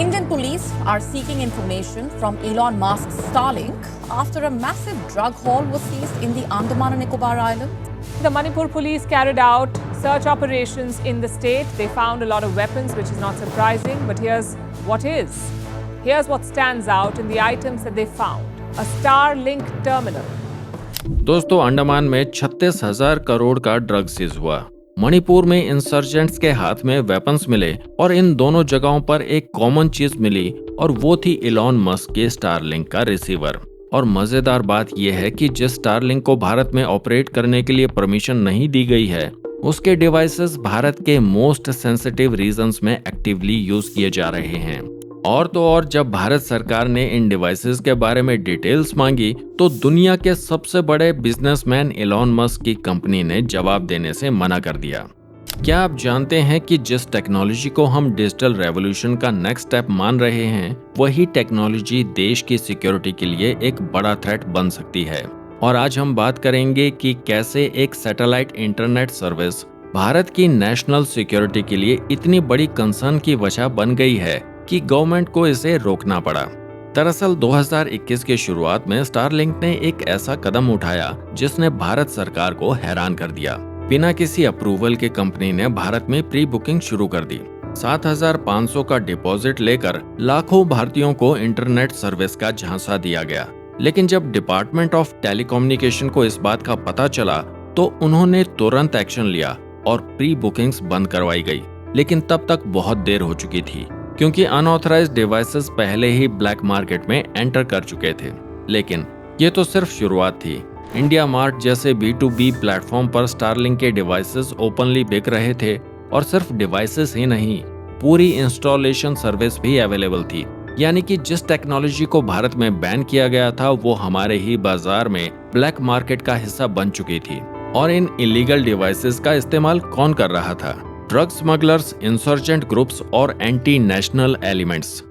Indian police are seeking information from Elon Musk's Starlink after a massive drug haul was seized in the Andaman and Nicobar Islands. The Manipur police carried out search operations in the state. They found a lot of weapons, which is not surprising, but here's what is. Here's what stands out in the items that they found. A Starlink terminal. दोस्तों, अंडमान में 36,000 करोड़ का drug seize हुआ। मणिपुर में insurgents के हाथ में weapons मिले और इन दोनों जगहों पर एक कॉमन चीज मिली और वो थी इलॉन मस्क के स्टारलिंक का रिसीवर। और मजेदार बात यह है कि जिस स्टारलिंक को भारत में ऑपरेट करने के लिए परमिशन नहीं दी गई है, उसके डिवाइसेस भारत के मोस्ट सेंसिटिव रीजन्स में एक्टिवली यूज किए जा रहे हैं। और तो और जब भारत सरकार ने इन डिवाइसेस के बारे में डिटेल्स मांगी तो दुनिया के सबसे बड़े बिजनेसमैन इलॉन मस्क की कंपनी ने जवाब देने से मना कर दिया। क्या आप जानते हैं कि जिस टेक्नोलॉजी को हम डिजिटल रेवोल्यूशन का नेक्स्ट स्टेप मान रहे हैं, वही टेक्नोलॉजी देश की सिक्योरिटी के लिए एक बड़ा थ्रेट बन सकती है। और आज हम बात करेंगे कि कैसे एक सैटेलाइट इंटरनेट सर्विस भारत की नेशनल सिक्योरिटी के लिए इतनी बड़ी कंसर्न की वजह बन गई है कि गवर्नमेंट को इसे रोकना पड़ा। दरअसल 2021 की शुरुआत में स्टारलिंक ने एक ऐसा कदम उठाया जिसने भारत सरकार को हैरान कर दिया। बिना किसी अप्रूवल के कंपनी ने भारत में प्री बुकिंग शुरू कर दी। 7,500 का डिपॉजिट लेकर लाखों भारतीयों को इंटरनेट सर्विस का झांसा दिया गया। लेकिन जब डिपार्टमेंट ऑफ टेलीकम्युनिकेशन को इस बात का पता चला तो उन्होंने तुरंत एक्शन लिया और प्री बुकिंग्स बंद करवाई गई। लेकिन तब तक बहुत देर हो चुकी थी, क्योंकि अनऑथराइज्ड डिवाइसेस पहले ही ब्लैक मार्केट में एंटर कर चुके थे। लेकिन ये तो सिर्फ शुरुआत थी। इंडिया मार्ट जैसे B2B प्लेटफॉर्म पर स्टारलिंक के डिवाइसेस ओपनली बिक रहे थे और सिर्फ डिवाइसेस ही नहीं, पूरी इंस्टॉलेशन सर्विस भी अवेलेबल थी। यानी कि जिस टेक्नोलॉजी को भारत में बैन किया गया था वो हमारे ही बाजार में ब्लैक मार्केट का हिस्सा बन चुकी थी। और इन इलीगल डिवाइसेस का इस्तेमाल कौन कर रहा था? ड्रग स्मगलर्स, इंसर्जेंट ग्रुप्स और एंटी नेशनल एलिमेंट्स।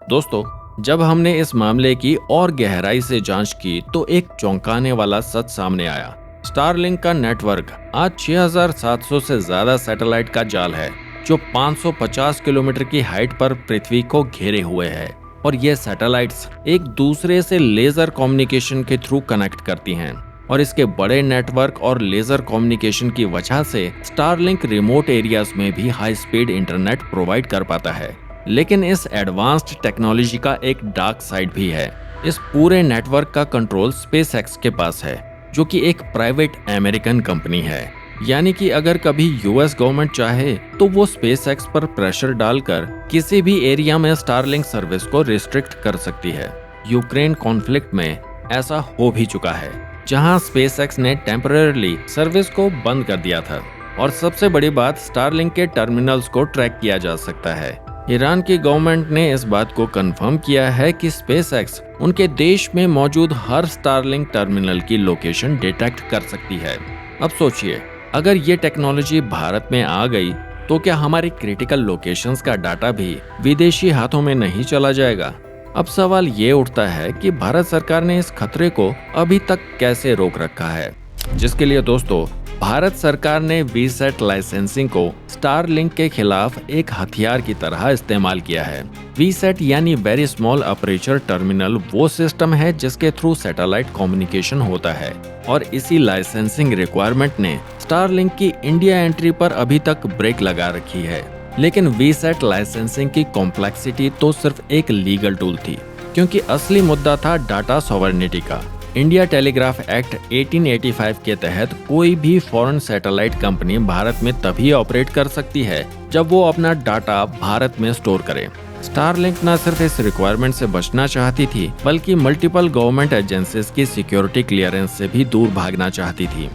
दोस्तों, जब हमने इस मामले की और गहराई से जांच की तो एक चौंकाने वाला सच सामने आया। स्टारलिंक का नेटवर्क आज 6,700 से ज्यादा सैटेलाइट का जाल है जो 550 किलोमीटर की हाइट पर पृथ्वी को घेरे हुए है। और ये सैटेलाइट्स एक दूसरे से लेजर कम्युनिकेशन के थ्रू कनेक्ट करती हैं। और इसके बड़े नेटवर्क और लेजर कम्युनिकेशन की वजह से स्टारलिंक रिमोट एरियाज में भी हाई स्पीड इंटरनेट प्रोवाइड कर पाता है। लेकिन इस एडवांस्ड टेक्नोलॉजी का एक डार्क साइड भी है। इस पूरे नेटवर्क का कंट्रोल स्पेसएक्स के पास है, जो कि एक प्राइवेट अमेरिकन कंपनी है। यानी कि अगर कभी यूएस गवर्नमेंट चाहे तो वो स्पेसएक्स पर प्रेशर डालकर किसी भी एरिया में स्टारलिंक सर्विस को रिस्ट्रिक्ट कर सकती है। यूक्रेन कॉन्फ्लिक्ट में ऐसा हो भी चुका है, जहां स्पेसएक्स ने टेम्परेरीली सर्विस को बंद कर दिया था। और सबसे बड़ी बात, स्टारलिंक के टर्मिनल्स को ट्रैक किया जा सकता है। ईरान की गवर्नमेंट ने इस बात को कंफर्म किया है कि स्पेसएक्स उनके देश में मौजूद हर स्टारलिंक टर्मिनल की लोकेशन डिटेक्ट कर सकती है। अब सोचिए, अगर ये टेक्नोलॉजी भारत में आ गई तो क्या हमारी क्रिटिकल लोकेशंस का डाटा भी विदेशी हाथों में नहीं चला जाएगा? अब सवाल ये उठता है कि भारत सरकार ने इस खतरे को अभी तक कैसे रोक रखा है, जिसके लिए दोस्तों भारत सरकार ने वीसैट लाइसेंसिंग को स्टारलिंक के खिलाफ एक हथियार की तरह इस्तेमाल किया है। वीसैट यानी वेरी स्मॉल अपर्चर टर्मिनल वो सिस्टम है जिसके थ्रू सैटेलाइट कम्युनिकेशन होता है। और इसी लाइसेंसिंग रिक्वायरमेंट ने स्टारलिंक की इंडिया एंट्री पर अभी तक ब्रेक लगा रखी है। लेकिन वीसैट लाइसेंसिंग की कॉम्प्लेक्सिटी तो सिर्फ एक लीगल टूल थी, क्योंकि असली मुद्दा था डाटा सॉवरेनिटी का। इंडिया टेलीग्राफ एक्ट 1885 के तहत कोई भी फॉरेन सैटेलाइट कंपनी भारत में तभी ऑपरेट कर सकती है जब वो अपना डाटा भारत में स्टोर करे। स्टारलिंक न सिर्फ इस रिक्वायरमेंट से बचना चाहती थी, बल्कि मल्टीपल गवर्नमेंट एजेंसीज की सिक्योरिटी क्लियरेंस से भी दूर भागना चाहती थी।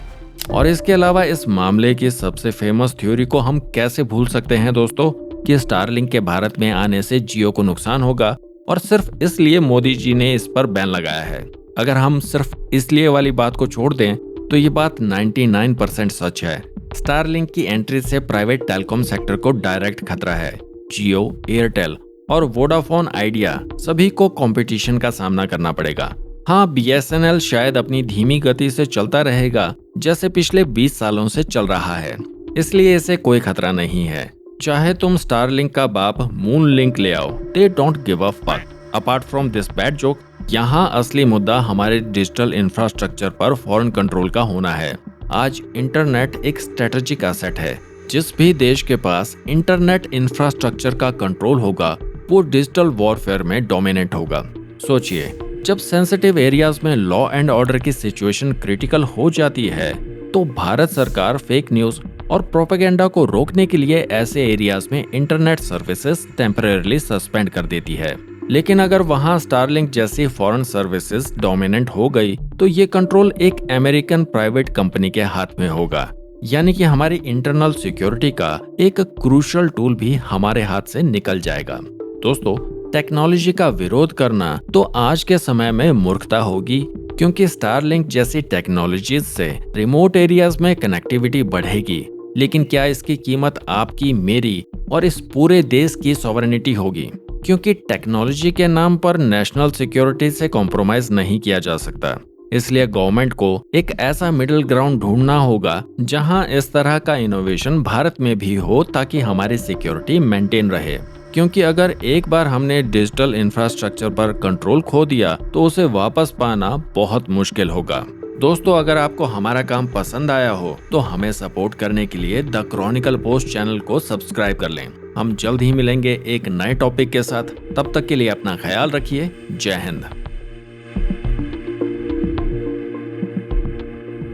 और इसके अलावा इस मामले की सबसे फेमस थ्योरी को हम कैसे भूल सकते हैं दोस्तों, कि स्टारलिंक के भारत में आने से जियो को नुकसान होगा और सिर्फ इसलिए मोदी जी ने इस पर बैन लगाया है। अगर हम सिर्फ इसलिए वाली बात को छोड़ दें तो ये बात 99% सच है। स्टारलिंक की एंट्री से प्राइवेट टेलीकॉम सेक्टर को डायरेक्ट खतरा है। जियो, एयरटेल और वोडाफोन आइडिया सभी को कंपटीशन का सामना करना पड़ेगा। हाँ, BSNL शायद अपनी धीमी गति से चलता रहेगा जैसे पिछले 20 सालों से चल रहा है, इसलिए इसे कोई खतरा नहीं है। चाहे तुम स्टारलिंक का बाप मून लिंक ले आओ, they don't give a fuck. Apart from this bad joke, यहाँ असली मुद्दा हमारे डिजिटल इंफ्रास्ट्रक्चर पर फॉरेन कंट्रोल का होना है। आज इंटरनेट एक स्ट्रेटेजिक एसेट है। जिस भी देश के पास इंटरनेट इंफ्रास्ट्रक्चर का कंट्रोल होगा वो डिजिटल वॉरफेयर में डोमिनेट होगा। सोचिए, जब सेंसिटिव एरियाज में लॉ एंड ऑर्डर की सिचुएशन क्रिटिकल हो जाती है तो भारत सरकार फेक न्यूज और प्रोपेगेंडा को रोकने के लिए ऐसे एरियाज में इंटरनेट सर्विसेज टेम्परेरली सस्पेंड कर देती है। लेकिन अगर वहां स्टारलिंक जैसी फॉरेन सर्विसेज डोमिनेंट हो गई तो ये कंट्रोल एक अमेरिकन प्राइवेट कंपनी के हाथ में होगा। यानी कि हमारी इंटरनल सिक्योरिटी का एक क्रूशियल टूल भी हमारे हाथ से निकल जाएगा। दोस्तों, टेक्नोलॉजी का विरोध करना तो आज के समय में मूर्खता होगी, क्योंकि स्टारलिंक जैसी टेक्नोलॉजीज से रिमोट एरियाज में कनेक्टिविटी बढ़ेगी। लेकिन क्या इसकी कीमत आपकी, मेरी और इस पूरे देश की सॉवरेनिटी होगी? क्योंकि टेक्नोलॉजी के नाम पर नेशनल सिक्योरिटी से कॉम्प्रोमाइज नहीं किया जा सकता। इसलिए गवर्नमेंट को एक ऐसा मिडिल ग्राउंड ढूंढना होगा जहां इस तरह का इनोवेशन भारत में भी हो, ताकि हमारी सिक्योरिटी मेंटेन रहे। क्योंकि अगर एक बार हमने डिजिटल इंफ्रास्ट्रक्चर पर कंट्रोल खो दिया तो उसे वापस पाना बहुत मुश्किल होगा। दोस्तों, अगर आपको हमारा काम पसंद आया हो तो हमें सपोर्ट करने के लिए द क्रॉनिकल पोस्ट चैनल को सब्सक्राइब कर लें। हम जल्द ही मिलेंगे एक नए टॉपिक के साथ। तब तक के लिए अपना ख्याल रखिए। जय हिंद।